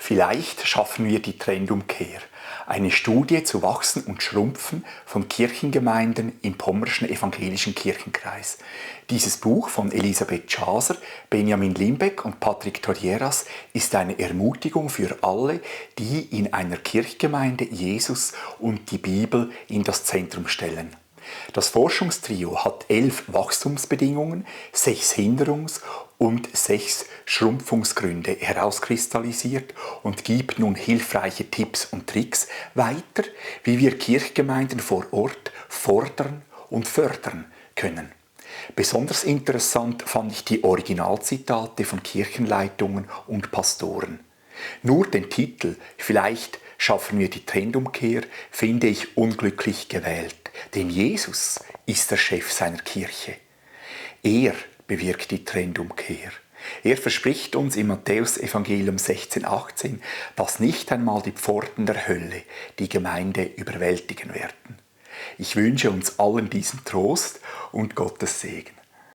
Vielleicht schaffen wir die Trendumkehr. Eine Studie zu Wachsen und Schrumpfen von Kirchengemeinden im Pommerschen Evangelischen Kirchenkreis. Dieses Buch von Elisabeth Schaser, Benjamin Limbeck und Patrick Torieras ist eine Ermutigung für alle, die in einer Kirchgemeinde Jesus und die Bibel in das Zentrum stellen. Das Forschungstrio hat 11 Wachstumsbedingungen, 6 Hinderungs- und 6 Schrumpfungsgründe herauskristallisiert und gibt nun hilfreiche Tipps und Tricks weiter, wie wir Kirchgemeinden vor Ort fordern und fördern können. Besonders interessant fand ich die Originalzitate von Kirchenleitungen und Pastoren. Nur den Titel „Vielleicht schaffen wir die Trendumkehr“ finde ich unglücklich gewählt, denn Jesus ist der Chef seiner Kirche. Er bewirkt die Trendumkehr. Er verspricht uns im Matthäus-Evangelium 16,18, dass nicht einmal die Pforten der Hölle die Gemeinde überwältigen werden. Ich wünsche uns allen diesen Trost und Gottes Segen.